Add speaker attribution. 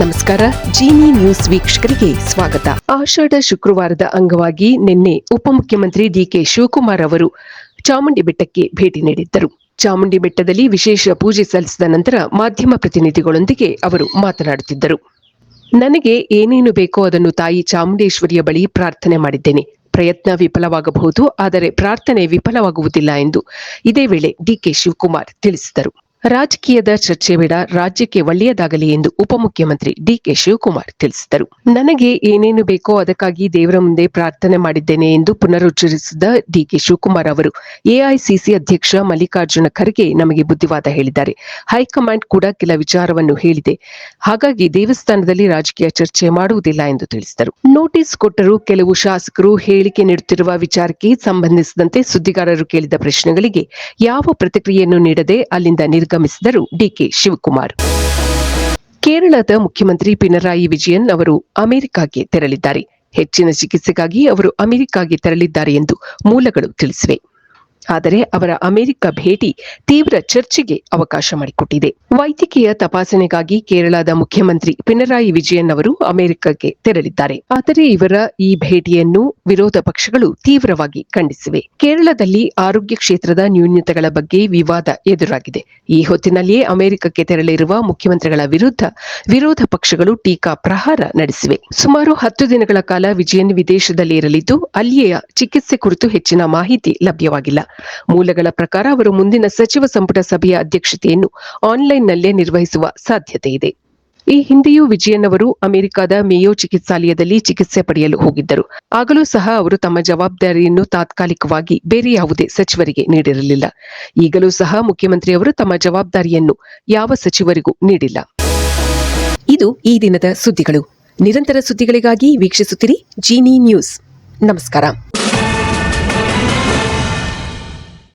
Speaker 1: ನಮಸ್ಕಾರ. ಜಿನಿ ನ್ಯೂಸ್ ವೀಕ್ಷಕರಿಗೆ ಸ್ವಾಗತ. ಆಷಾಢ ಶುಕ್ರವಾರದ ಅಂಗವಾಗಿ ನಿನ್ನೆ ಉಪಮುಖ್ಯಮಂತ್ರಿ ಡಿಕೆ ಶಿವಕುಮಾರ್ ಅವರು ಚಾಮುಂಡಿ ಬೆಟ್ಟಕ್ಕೆ ಭೇಟಿ ನೀಡಿದ್ದರು. ಚಾಮುಂಡಿ ಬೆಟ್ಟದಲ್ಲಿ ವಿಶೇಷ ಪೂಜೆ ಸಲ್ಲಿಸಿದ ನಂತರ ಮಾಧ್ಯಮ ಪ್ರತಿನಿಧಿಗಳೊಂದಿಗೆ ಅವರು ಮಾತನಾಡುತ್ತಿದ್ದರು. ನನಗೆ ಏನೇನು ಬೇಕೋ ಅದನ್ನು ತಾಯಿ ಚಾಮುಂಡೇಶ್ವರಿಯ ಬಳಿ ಪ್ರಾರ್ಥನೆ ಮಾಡಿದ್ದೇನೆ. ಪ್ರಯತ್ನ ವಿಫಲವಾಗಬಹುದು, ಆದರೆ ಪ್ರಾರ್ಥನೆ ವಿಫಲವಾಗುವುದಿಲ್ಲ ಎಂದು ಇದೇ ವೇಳೆ ಡಿಕೆ ಶಿವಕುಮಾರ್ ತಿಳಿಸಿದರು. ರಾಜಕೀಯದ ಚರ್ಚೆ ಬೇಡ, ರಾಜ್ಯಕ್ಕೆ ಒಳ್ಳೆಯದಾಗಲಿ ಎಂದು ಉಪಮುಖ್ಯಮಂತ್ರಿ ಡಿಕೆ ಶಿವಕುಮಾರ್ ತಿಳಿಸಿದರು. ನನಗೆ ಏನೇನು ಬೇಕೋ ಅದಕ್ಕಾಗಿ ದೇವರ ಮುಂದೆ ಪ್ರಾರ್ಥನೆ ಮಾಡಿದ್ದೇನೆ ಎಂದು ಪುನರುಚ್ಚರಿಸಿದ ಡಿಕೆ ಶಿವಕುಮಾರ್ ಅವರು ಎಐಸಿಸಿ ಅಧ್ಯಕ್ಷ ಮಲ್ಲಿಕಾರ್ಜುನ ಖರ್ಗೆ ನಮಗೆ ಬುದ್ಧಿವಾದ ಹೇಳಿದ್ದಾರೆ. ಹೈಕಮಾಂಡ್ ಕೂಡ ಕೆಲ ವಿಚಾರವನ್ನು ಹೇಳಿದೆ. ಹಾಗಾಗಿ ದೇವಸ್ಥಾನದಲ್ಲಿ ರಾಜಕೀಯ ಚರ್ಚೆ ಮಾಡುವುದಿಲ್ಲ ಎಂದು ತಿಳಿಸಿದರು. ನೋಟಿಸ್ ಕೊಟ್ಟರೂ ಕೆಲವು ಶಾಸಕರು ಹೇಳಿಕೆ ನೀಡುತ್ತಿರುವ ವಿಚಾರಕ್ಕೆ ಸಂಬಂಧಿಸಿದಂತೆ ಸುದ್ದಿಗಾರರು ಕೇಳಿದ ಪ್ರಶ್ನೆಗಳಿಗೆ ಯಾವ ಪ್ರತಿಕ್ರಿಯೆಯನ್ನು ನೀಡದೆ ಅಲ್ಲಿಂದ ನಿರ್ಗಮಿಸಿದರು ಡಿಕೆ ಶಿವಕುಮಾರ್. ಕೇರಳದ ಮುಖ್ಯಮಂತ್ರಿ ಪಿನರಾಯಿ ವಿಜಯನ್ ಅವರು ಅಮೆರಿಕಾಗೆ ತೆರಳಿದ್ದಾರೆ. ಹೆಚ್ಚಿನ ಚಿಕಿತ್ಸೆಗಾಗಿ ಅವರು ಅಮೆರಿಕಾಗೆ ತೆರಳಿದ್ದಾರೆ ಎಂದು ಮೂಲಗಳು ತಿಳಿಸಿವೆ. ಆದರೆ ಅವರ ಅಮೆರಿಕ ಭೇಟಿ ತೀವ್ರ ಚರ್ಚೆಗೆ ಅವಕಾಶ ಮಾಡಿಕೊಟ್ಟಿದೆ. ವೈದ್ಯಕೀಯ ತಪಾಸಣೆಗಾಗಿ ಕೇರಳದ ಮುಖ್ಯಮಂತ್ರಿ ಪಿನರಾಯಿ ವಿಜಯನ್ ಅವರು ಅಮೆರಿಕಕ್ಕೆ ತೆರಳಿದ್ದಾರೆ. ಆದರೆ ಇವರ ಈ ಭೇಟಿಯನ್ನು ವಿರೋಧ ಪಕ್ಷಗಳು ತೀವ್ರವಾಗಿ ಖಂಡಿಸಿವೆ. ಕೇರಳದಲ್ಲಿ ಆರೋಗ್ಯ ಕ್ಷೇತ್ರದ ನ್ಯೂನತೆಗಳ ಬಗ್ಗೆ ವಿವಾದ ಎದುರಾಗಿದೆ. ಈ ಹೊತ್ತಿನಲ್ಲಿಯೇ ಅಮೆರಿಕಕ್ಕೆ ತೆರಳಿರುವ ಮುಖ್ಯಮಂತ್ರಿಗಳ ವಿರುದ್ಧ ವಿರೋಧ ಪಕ್ಷಗಳು ಟೀಕಾ ಪ್ರಹಾರ ನಡೆಸಿವೆ. ಸುಮಾರು 10 ದಿನಗಳ ಕಾಲ ವಿಜಯನ್ ವಿದೇಶದಲ್ಲಿ ಇರಲಿದ್ದು ಅಲ್ಲಿಯ ಚಿಕಿತ್ಸೆ ಕುರಿತು ಹೆಚ್ಚಿನ ಮಾಹಿತಿ ಲಭ್ಯವಾಗಿಲ್ಲ. ಮೂಲಗಳ ಪ್ರಕಾರ ಅವರು ಮುಂದಿನ ಸಚಿವ ಸಂಪುಟ ಸಭೆಯ ಅಧ್ಯಕ್ಷತೆಯನ್ನು ಆನ್ಲೈನ್ನಲ್ಲೇ ನಿರ್ವಹಿಸುವ ಸಾಧ್ಯತೆ ಇದೆ. ಈ ಹಿಂದೆಯೂ ವಿಜಯನ್ ಅವರು ಅಮೆರಿಕದ ಮೇಯೋ ಚಿಕಿತ್ಸಾಲಯದಲ್ಲಿ ಚಿಕಿತ್ಸೆ ಪಡೆಯಲು ಹೋಗಿದ್ದರು. ಆಗಲೂ ಸಹ ಅವರು ತಮ್ಮ ಜವಾಬ್ದಾರಿಯನ್ನು ತಾತ್ಕಾಲಿಕವಾಗಿ ಬೇರೆ ಯಾವುದೇ ಸಚಿವರಿಗೆ ನೀಡಿರಲಿಲ್ಲ. ಈಗಲೂ ಸಹ ಮುಖ್ಯಮಂತ್ರಿಯವರು ತಮ್ಮ ಜವಾಬ್ದಾರಿಯನ್ನು ಯಾವ ಸಚಿವರಿಗೂ ನೀಡಿಲ್ಲ. ಇದು ಈ ದಿನದ ಸುದ್ದಿಗಳು. ನಿರಂತರ ಸುದ್ದಿಗಳಿಗಾಗಿ ವೀಕ್ಷಿಸುತ್ತಿರಿ ಜಿನಿ ನ್ಯೂಸ್. ನಮಸ್ಕಾರ.